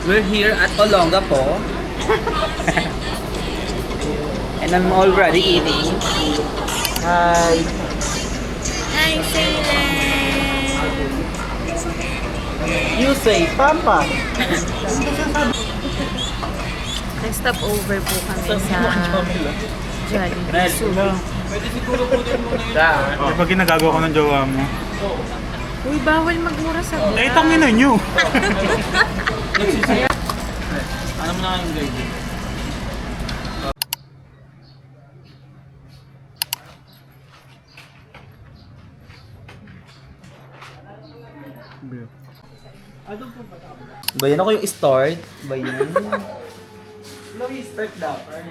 We're here at Olongapo. And I'm already eating. Hi. Hi, Saylan! You say, Papa. Nag-stop over po kami sa Jollibee. Di ba ginagagawa ko ng jowa mo? Uy, bawal magmura sa vlog. Eh, tangin na nyo! Ano mo na yung guide? Ba yan ako yung start? Ba yan? Ano yung start dapat?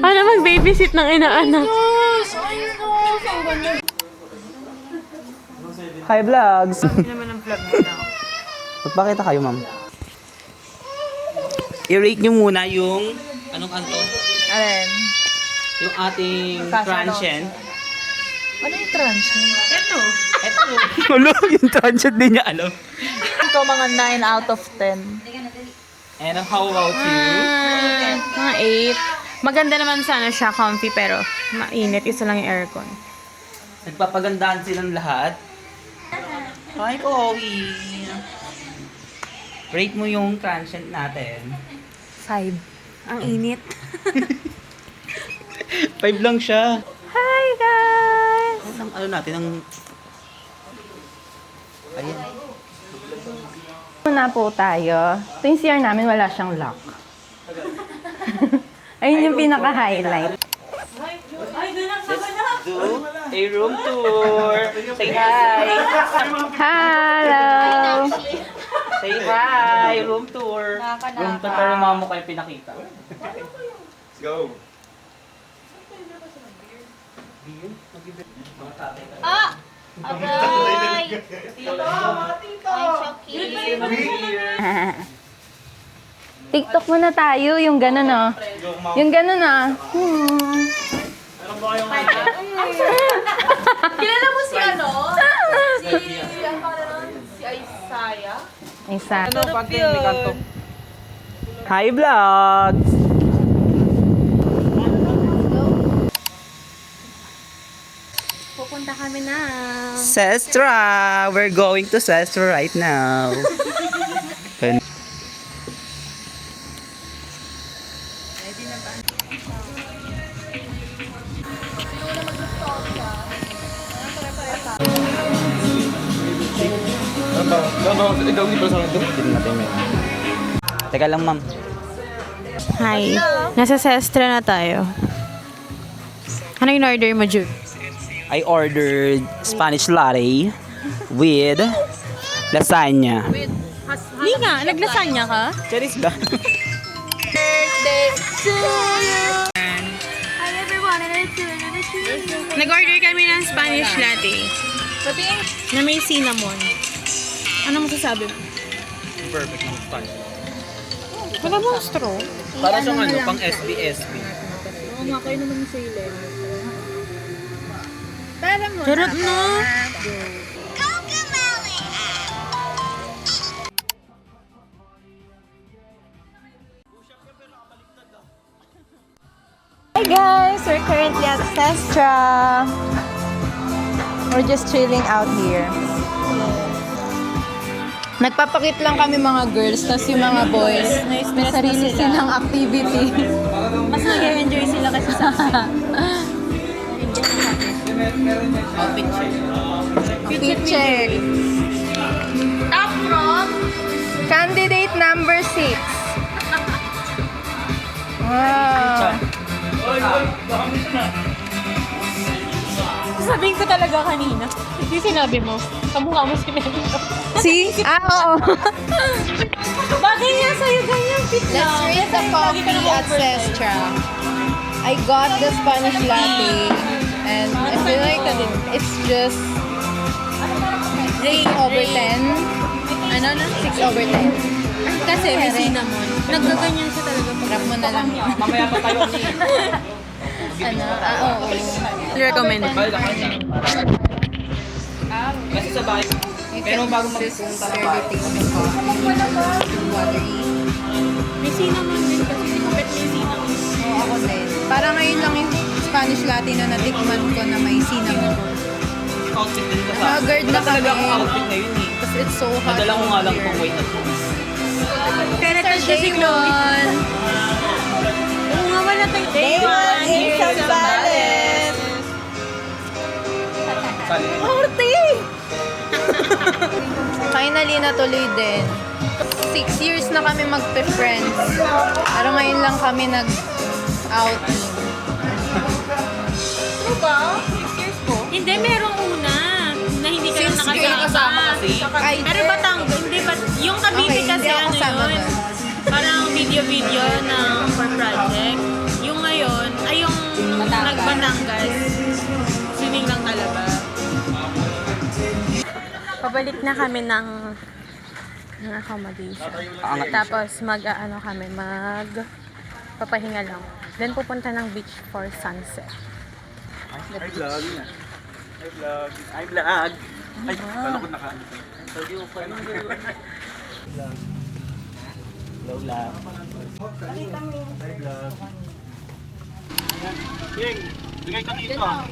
Paano mag-babysit ng inaanak? Hi vlogs! Hindi naman ang vlog mo na. Magpakita kayo ma'am. I-rate nyo muna yung anong anto? Alin? Yung ating transient. Ano yung transient? Ito. Ano? Yung transient din niya alam. Ito mga 9 out of 10. And how about you? Mga 8. Maganda naman sana siya, comfy, pero mainit. Isa lang yung aircon. Nagpapagandahan silang lahat. Hi, Chloe! Rate mo yung transient natin. 5. Ang init. 5 lang siya. Hi, guys! Ano natin, ang... Ayan. Na po tayo. Ito yung CR namin, wala siyang lock. Ayun yung pinaka-highlight. Do a room tour. Say hi. Hello! Say hi. Room tour. Room tour pero mga mukha yung pinakita. Let's go. Aray! TikTok muna tayo, yung gano'n oh. Yung gano'n ah. Kilala mo si ano? Si Isaiah? Isa. Hi vlogs. Pupunta kami na. Sestra. We're going to Sestra right now. Teka lang, ma'am. Hi. Nasa Sestra na tayo. Ano yung order mo, Jude? I ordered Spanish latte with lasagna. Hindi nga, naglasanya ka? Cherries ba? Birthday to you! Hi everyone, and it's Nag-order kami ng Spanish latte na may cinnamon. Ano masasabi mo? Perfect ng Spanish. Wala bang straw? Para siyang ano, pang SB-SB. Oo nga, kayo naman sa ilan. Sarap no? Hi guys! We're currently at Sestra. We're just chilling out here. Nagpapakit lang kami mga girls, tas yung mga boys, may sarili silang activity. Mas mag-enjoy sila kasi sa Fit check. Top from Candidate number 6. Wow. sabihin ko talaga kanina. Yung sinabi mo, kamukha mo si Melo. See? Oo. Bagay niya sa'yo ganyan fit lang. Let's rate the coffee at Sestra. I got the Spanish latte and I feel like it's just 6 over 10. Ano na? 6 over 10. Kasi may cinnamon. Nagkaganyan siya talaga. Rap mo na lang. Mamaya pa tayo Ano? Oo. Recommend. Balik ako niya. Kasi sa bahay. Pero bago magpunta sa bahay. May cinnamon din kasi hindi ko bet may cinnamon. Oo, ako din. Parang ngayon lang yung Spanish latte na natikman ko na may cinnamon. Outfit din ko sa Haggard na Wala talaga kami. akong outfit ngayon eh. Because it's so hot Nadala ko nga lang here. pang white na to. Kaya Sir, siya si day Chloe. one. Oo nga, wala tayong day one. in Zambales. Sali. Finally, natuloy din. 6 years na kami magpe-friends. Pero ngayon lang kami nag-outing. Hindi, merong una na hindi ka lang Since kayo nakasama. kasi. Ay, Pero hindi ba, yung Cavite Okay, kasi hindi ako ano kasama yun, doon. parang video na for project. Yung ngayon, ay yung nag-Batangas, swimming lang talaga. Pabalik na kami ng accommodation. Tapos mag-ano kami, papahinga lang. Then pupunta ng beach for sunset. Ay, vlog. Ay, vlog. Ay, vlog. Ay, kala ko naka-ano. Lola. Ay, vlog. Yeng, bigay ka dito ah.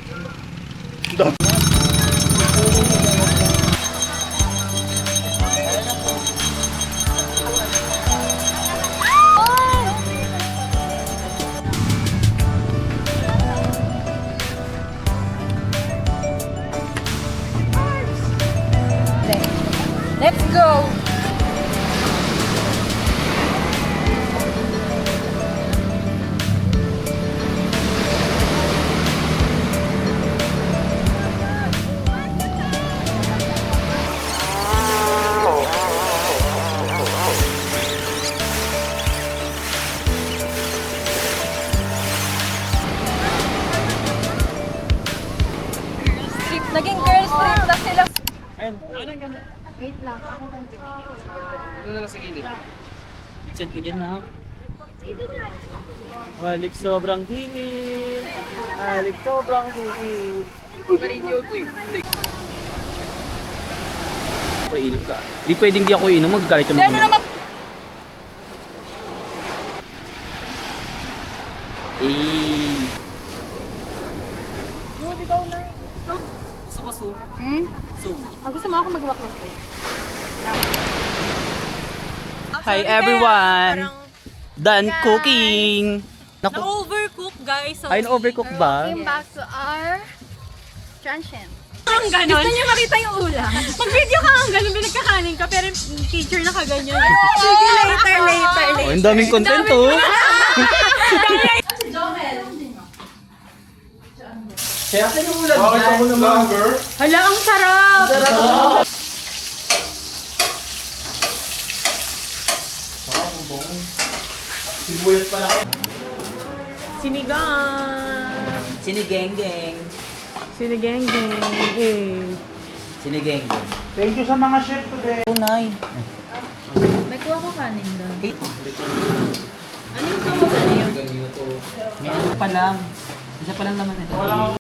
Let's go! Naging girls trip na sila. Send ko dyan na. Balik sobrang hingin. Balik sobrang hingin. Painom ka. Di pwedeng di ako inom. Magagalit yung mga. Eh. Gusto ko soup. Soup. Gusto mo ako mag-walk ng plate? Hi everyone! Done cooking! Naku, Na-overcook, guys. So, ay na-overcook ba? Came back to our transient. ang ganon. Gusto niyo makita yung ulam? Mag-video ka ang ganon, pinagkakanin ka, pero teacher na kaganyan. Sige, later. Oh, ang daming content oh! Kaya sa yung ulan dyan. Hala, ang sarap! Sinigang! Sinigeng-geng. Sinigang-gang. Eh. Sinigeng-geng. Thank you sa mga chef today. Tunay. May kuha ko kanin doon. Ano yung tawag na yun? May ano pa lang. Isa pa lang naman ito.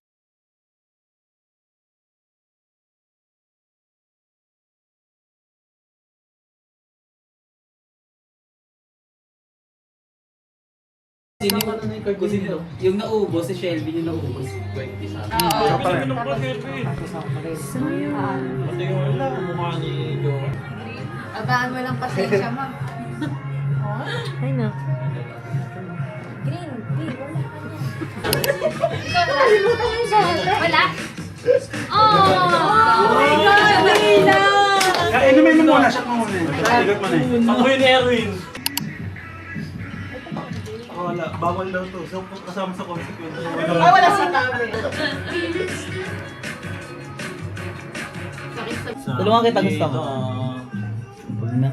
Sino yung naubos, si Shelby yung naubos. 20 sa akin. Ikaw pa rin. Abaan mo lang pasensya mo. Ay na. Wala? Inumin mo muna, shot mo muna. Igot mo na eh. Ako yung Erwin. Wala, bawal daw to. So, kasama sa consequence. Wala sa tabi. Tulungan kita, gusto mo. Huwag na.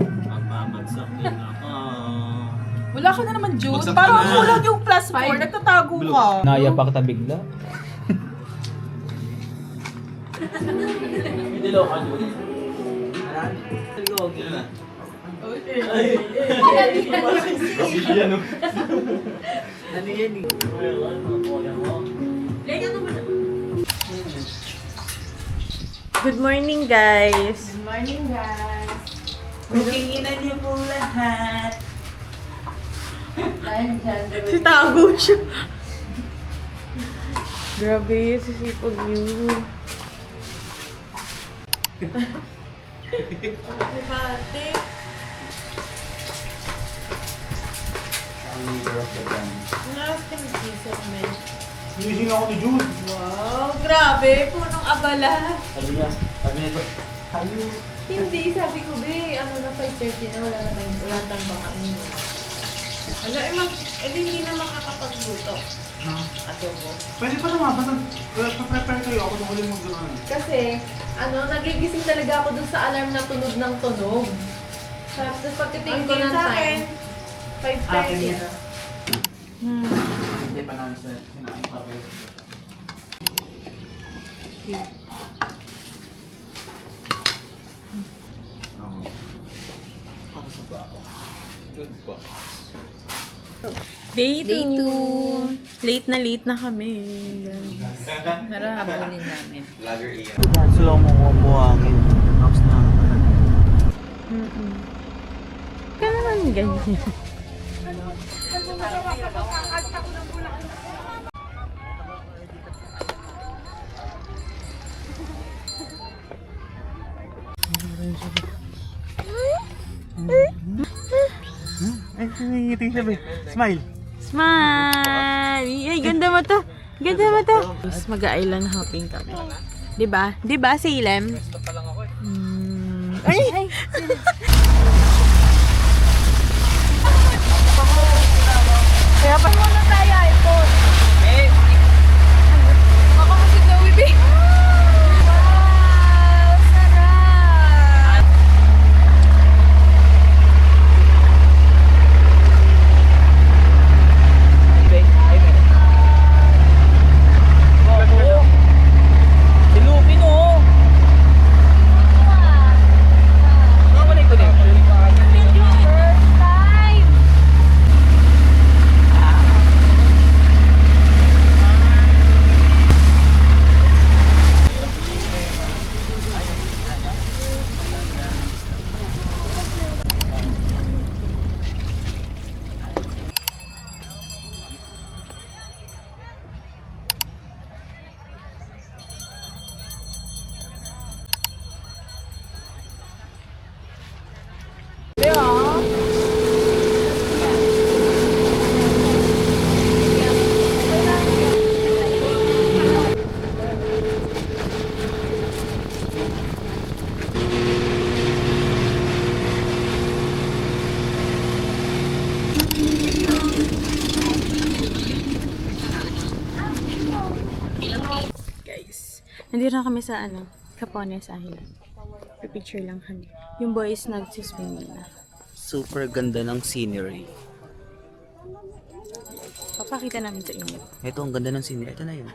Wala ka na naman, Jude. Parang kulang yung plus 4. Nagtatago ka. Naya pa kita bigla. Dilaw ka, Jude. Ano yan eh? Good morning, guys. Good morning, guys. Kukinginan niyo po lahat. Dahil dyan, Si tago siya. Grabe, sisipag niyo. Ate. Nasty diesel, man. Sinising ako ni Jude. Wow, grabe. Punong abala. Sabi niya ito. Hindi, sabi ko, be, ano na 5:30 na, wala tayong bakain. Ano, hindi na makakapagluto. Adobo. Pwede pa naman, basta pa-prepare kayo ako nung ulit mag-gano'n. Kasi, nagigising talaga ako dun sa alarm na tunog ng tunog. Tapos pagtitingin ko ng time, 5:30 na. Hindi pa namin sa sinaing pa rin. Day 2. Late na kami. Pero habulin namin. Slow mo ko buhangin. Tapos na. Ka naman ganyan. Ay, ngiti siya, be. Smile. Smile! Ay, ganda mo to. Ganda mo to. Mag-island hopping kami. Diba? Diba, Salem? Ay! Kaya pa muna tayo iPhone. Makamusik na wibi. Wow! Sarap! Silupin oh! First time! Guys, nandito na kami sa Capones Island. Picture lang kami. Yung boys nagsiswimming na. Super ganda ng scenery. Papakita namin sa inyo. Ito, ang ganda ng scenery. Ito na yun.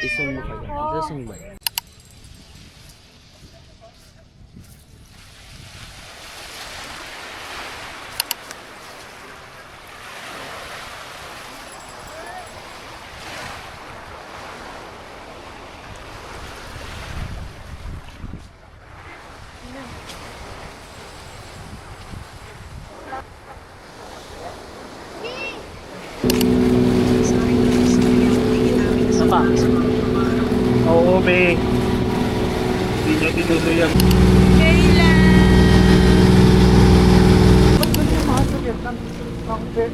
Isong mo kayo. Isong ba? Isa pa. Oo, be. Hindi niya tinuloy yan.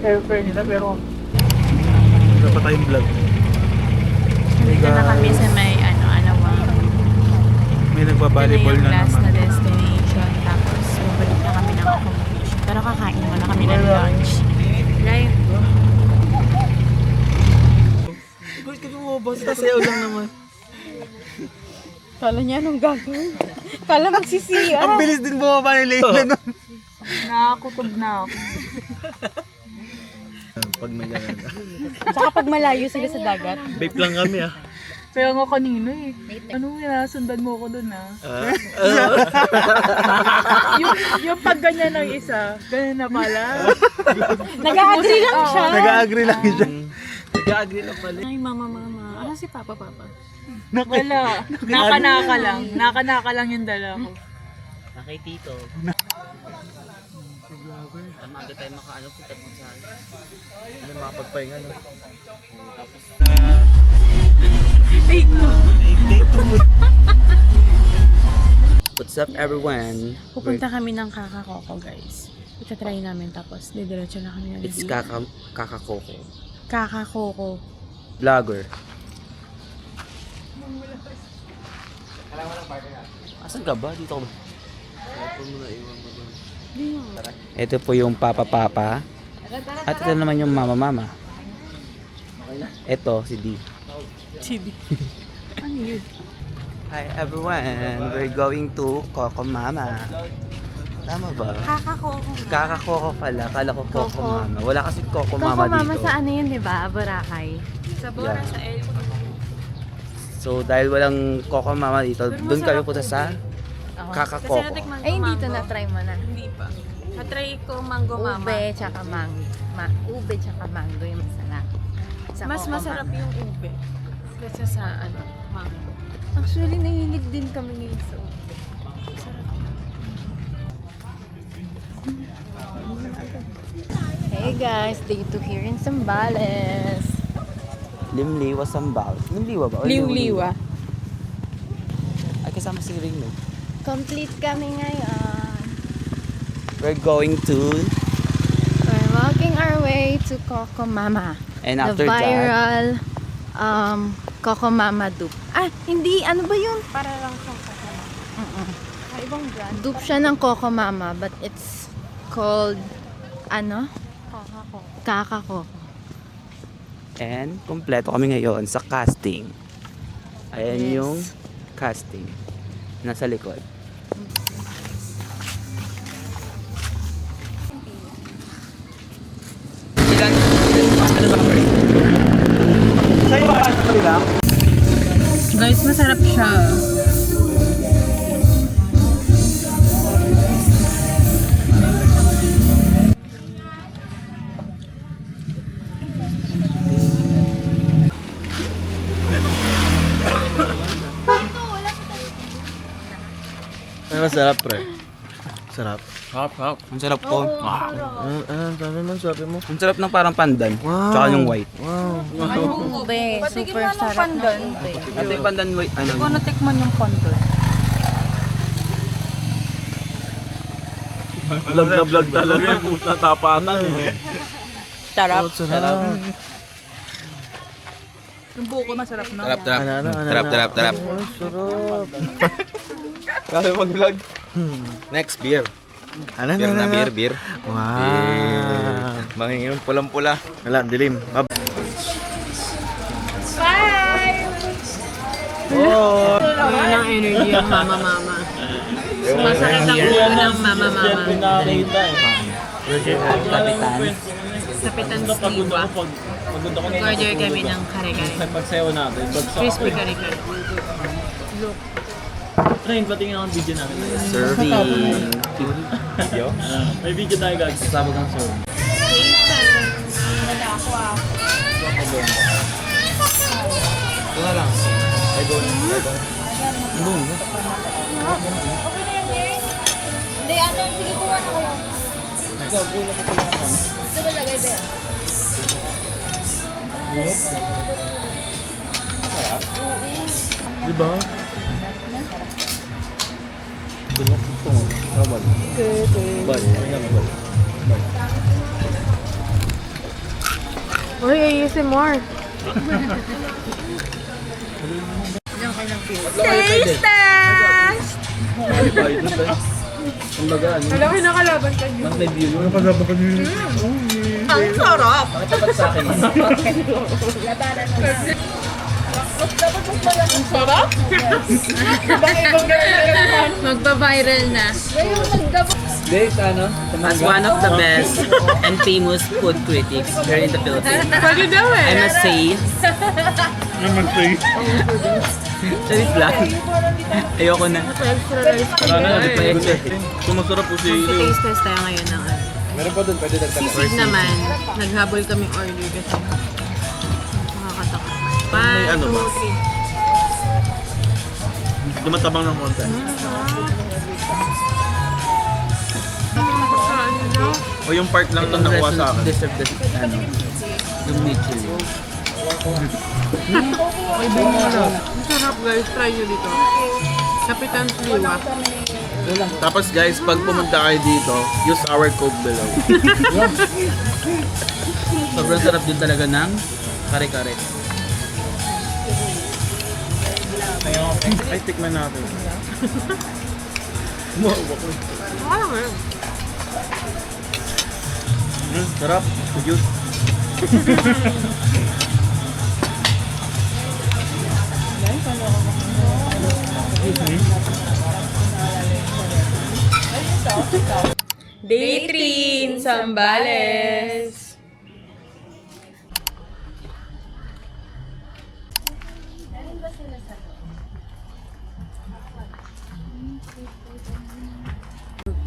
Airfare nila pero wala pa tayong vlog. Nandito na kami sa may Anawang. May Ito na nagbabalibol yung na last naman. na destination. Tapos, babalik na kami ng accommodation. Pero kakain muna kami ng lunch. Live. Bakit ka lumabas? Sasayaw lang naman. Kala niya anong gagawin. Kala magsisiya. Ang bilis din bumaba ni Leila nun. Nakakutob na ako. Pag may ganun. Tsaka pag malayo sila sa dagat. Vape lang kami ah. Kaya nga kanina eh. Ano sundan mo ko dun yung pag ganyan ng isa, ganyan na pala. Nag-agree lang siya. Nag-agree lang siya. Nag-agree lang pala. Ay, mama. Ano si Papa? Wala. Naka-naka lang yung dala ko. Nakay tito. Maaga tayo makaano, punta mo sa Ano makapagpahinga, no? Tapos what's up everyone? Pupunta kami ng Kakakoko, guys. Itatry namin tapos didiretso na kami ng It's Kakakoko. Kakakoko. Vlogger. Asan ka ba? Dito ka ba? Ito po yung Papa. At ito naman yung Mama. Ito, si D. Ano yun? Hi everyone! We're going to Coco Mama. Tama ba? Kakakoko. Kakakoko pala. Kala ko Coco Coco. Mama. Wala kasi Coco Coco Mama Mama dito. sa ano yun, di ba? Boracay. Sa Yeah. sa El. So dahil walang Coco Mama dito, doon kami punta sa Kakakoko. Ay, hindi to na-try mo na. Hindi pa. Na-try ko mango mama. Ube, tsaka mango. Ube, tsaka mango yung masarap. Sa Mas Coco masarap Mama. yung ube. Kesa sa mango. Actually, nahilig din kami ngayon sa ube. Hey guys, day 2 here in Zambales. Limliwa Sambal. Limliwa ba? O Liw-liwa. Ay, kasama si Ring, no? Complete kami ngayon. We're going to... We're walking our way to Coco Mama. And The after that... viral Coco Mama dupe. Ah, hindi. Ano ba yun? Para lang sa kasama. Ibang brand. Dupe siya ng Coco Mama, but it's called, ano? Kakakoko. And kompleto kami ngayon sa casting. Ayan Yes. yung casting. Nasa likod. Guys, masarap siya. Ay, masarap, pre. Sarap. Ang sarap po. Sabi mo, sabi mo. Ang sarap ng parang pandan. Wow. Tsaka yung white. Wow. Ube. Patikin Super nga ng sarap pandan. ng ube. Ito yung pandan white. Hindi ko natikman yung pandan. Vlog na vlog talaga. Puta tapatan. Sarap. Sarap. Yung buko masarap na. Ano? Tarap. Oh, sarap. Kaya mag-vlog. Next, beer. Ano? Beer. Wow. Manginginom pulang-pula. Wala, dilim. Yun ang energy ng mama. Sumasakit ang ulo ng mama. Kapitan. Sapitan Sliwa. Order kami ng kare-kare. Pagsayaw natin. Crispy kare-kare. Train, patingin ako ang video natin. Serving. May video tayo, guys. Sabog ang show. Ito lang. Ay, go. Hindi, ate, sige kuha na kayo. Ito ba lagay ba? Diba? Uy, ASMR. Alam mo, nakalaban ka niyo. Ang sarap! Ang sarap? Magpa-viral na. Ngayon, nagdabot. As one of the best and famous food critics here in the Philippines, Pwede daw I must say, Charis lang. Ayoko na. Extra rice pa Kung masarap po si Taste test tayo ngayon ng ano. Meron pa dun, pwede dagdag. Sisig naman, naghabol kami order kasi nakakataka. May 1, ano ba? 2, 3. Dumatabang ng konti. O yung part lang na nakuha sa akin. Deserve the, ano, yung nature. Ang sarap guys, try nyo dito. Kapitan Sliwa. Tapos guys, pag pumunta kayo dito, use our code below. Sobrang sarap din talaga ng kare-kare. Ay, tikman natin. Ano nga yun? Sarap. Juice. Day 3 in Zambales.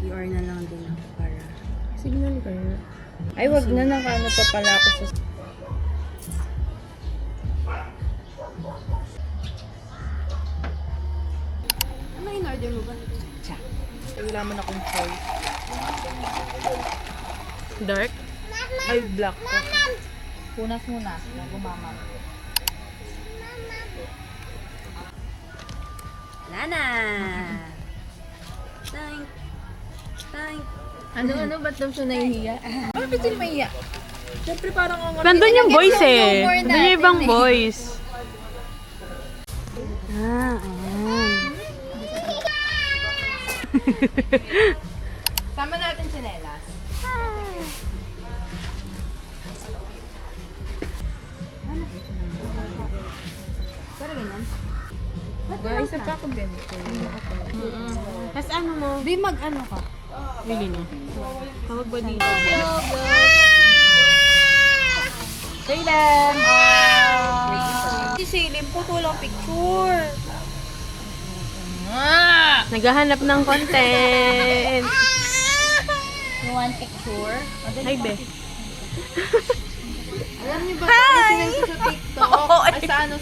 PR na lang din ako para. Signal kaya. Ay, wag na, nakaano pa pala ako sa... Ano in-order mo ba? Wala man akong choice. Dark? Ay, black ko. Punas muna. Gumama. Wala na. Thank. Ano, ba't daw siya nahihiya? Bakit sila mahiya? Siyempre parang ang Nandun yung voice eh. humor Nandun yung ibang natin eh. voice. Sama natin si Nelas. Guys, isa pa ako ganito. Tapos ano mo? Di mag-ano ka? Bili na. Tawag ba dito? Salem! Si Salem po, walang picture. Naghahanap ng content. You want picture? Hi, Be. Alam niyo ba kung sinang sa TikTok? Oo, Ay, sa ano?